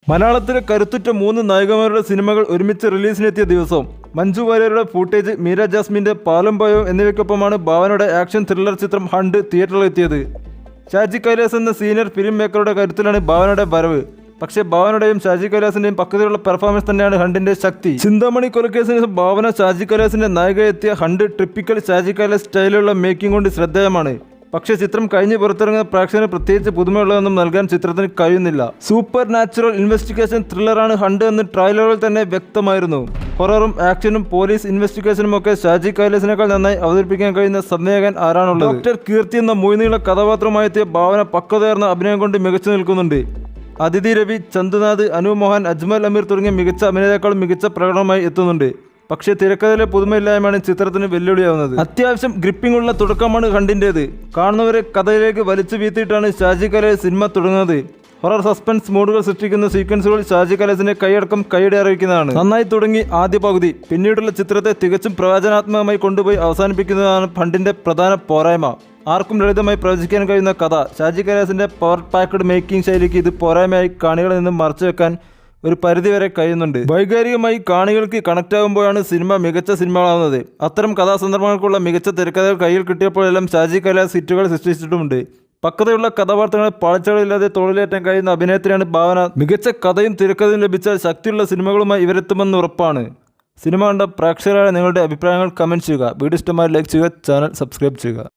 മലയാളത്തിലെ കരുത്തുറ്റ 3 നായികമാരുടെ സിനിമകൾ ഒരുമിച്ച് റിലീസിനെത്തിയ ദിവസം മഞ്ജു വാര്യരുടെ ഫൂട്ടേജ്, മീര ജാസ്മിൻ്റെ പാലം പോയോ എന്നിവയ്ക്കൊപ്പമാണ് ഭാവനയുടെ ആക്ഷൻ ത്രില്ലർ ചിത്രം ഹണ്ട് തിയേറ്ററിലെത്തിയത്. ഷാജി കൈലാസ് എന്ന സീനിയർ ഫിലിം മേക്കറുടെ കരുത്തിലാണ് ഭാവനയുടെ വരവ്. പക്ഷേ ഭാവനയുടെയും ഷാജി കൈലാസിന്റെയും പക്വതയുള്ള പെർഫോമൻസ് തന്നെയാണ് ഹണ്ടിന്റെ ശക്തി. ചിന്താമണി കൊലക്കേസിന് ഭാവന ഷാജി കൈലാസിന്റെ നായികയെത്തിയ ഹണ്ട് ട്രിപ്പിക്കൽ ഷാജി കൈലാസ് സ്റ്റൈലുള്ള മേക്കിംഗ് കൊണ്ട് ശ്രദ്ധേയമാണ്. പക്ഷേ ചിത്രം കഴിഞ്ഞ് പുറത്തിറങ്ങുന്ന പ്രേക്ഷകന് പ്രത്യേകിച്ച് പുതുമയുള്ളതൊന്നും നൽകാൻ ചിത്രത്തിന് കഴിയുന്നില്ല. സൂപ്പർ നാച്ചുറൽ ഇൻവെസ്റ്റിഗേഷൻ ത്രില്ലറാണ് ഹണ്ട് എന്ന് ട്രailerകളിൽ തന്നെ വ്യക്തമായിരുന്നു. ഹൊററും ആക്ഷനും പോലീസ് ഇൻവെസ്റ്റിഗേഷനും ഒക്കെ ഷാജി കൈലാസിനേക്കാൾ നന്നായി അവതരിപ്പിക്കാൻ കഴിയുന്ന സംവിധായകൻ ആരാണുള്ളത്? ഡോക്ടർ കീർത്തി എന്ന മുഴുനീള കഥാപാത്രമായെത്തിയ ഭാവന പക്വതയേർന്ന അഭിനയം കൊണ്ട് മികച്ചു നിൽക്കുന്നുണ്ട്. അതിഥി രവി, ചന്തുനാഥ്, അനു മോഹൻ, അജ്മൽ അമീർ തുടങ്ങിയ മികച്ച അഭിനേതാക്കളും മികച്ച പ്രകടനമായി എത്തുന്നുണ്ട്. പക്ഷേ തിരക്കഥയിലെ പുതുമയില്ലായ്മയാണ് ചിത്രത്തിന് വെല്ലുവിളിയാവുന്നത്. അത്യാവശ്യം ഗ്രിപ്പിംഗ് ഉള്ള തുടക്കമാണ് ഹണ്ടിൻ്റേത്. കാണുന്നവരെ കഥയിലേക്ക് വലിച്ചു വീഴ്ത്തിയിട്ടാണ് ഷാജി കൈലാസ് സിനിമ തുടങ്ങുന്നത്. ഹൊറർ സസ്പെൻസ് മൂഡുകൾ സൃഷ്ടിക്കുന്ന സീക്വൻസുകൾ ഷാജി കൈലാസിന്റെ കൈയടക്കം കൈയുടെ അറിയിക്കുന്നതാണ്. നന്നായി തുടങ്ങി ആദ്യ പകുതി, പിന്നീടുള്ള ചിത്രത്തെ തികച്ചും പ്രവചനാത്മകമായി കൊണ്ടുപോയി അവസാനിപ്പിക്കുന്നതാണ് ഹണ്ടിന്റെ പ്രധാന പോരായ്മ. ആർക്കും ലളിതമായി പ്രവചിക്കാൻ കഴിയുന്ന കഥ. ഷാജി കൈലാസിന്റെ പവർ പാക്ഡ് മേക്കിംഗ് ശൈലിക്ക് ഇത് പോരായ്മയായി കാണികളിൽ നിന്നും മറച്ചു വെക്കാൻ ഒരു പരിധിവരെ കഴിയുന്നുണ്ട്. വൈകാരികമായി കാണികൾക്ക് കണക്റ്റ് ആകുമ്പോഴാണ് സിനിമ മികച്ച സിനിമകളാവുന്നത്. അത്തരം കഥാസന്ദർഭങ്ങൾക്കുള്ള മികച്ച തിരക്കഥകൾ കയ്യിൽ കിട്ടിയപ്പോഴെല്ലാം ഷാജി കൈലാസ് ഹിറ്റുകൾ സൃഷ്ടിച്ചിട്ടുമുണ്ട്. പക്വതയുള്ള കഥാപാത്രങ്ങളെ പാളിച്ചകളില്ലാതെ തോളിലേറ്റാൻ കഴിയുന്ന അഭിനയത്തിനാണ് ഭാവന. മികച്ച കഥയും തിരക്കഥയും ലഭിച്ചാൽ ശക്തിയുള്ള സിനിമകളുമായി ഇവരെത്തുമെന്ന് ഉറപ്പാണ്. സിനിമ കണ്ട പ്രേക്ഷകരായ നിങ്ങളുടെ അഭിപ്രായങ്ങൾ കമൻറ്റ് ചെയ്യുക. വീഡിയോ ഇഷ്ടമായി ലൈക്ക് ചെയ്യുക, ചാനൽ സബ്സ്ക്രൈബ് ചെയ്യുക.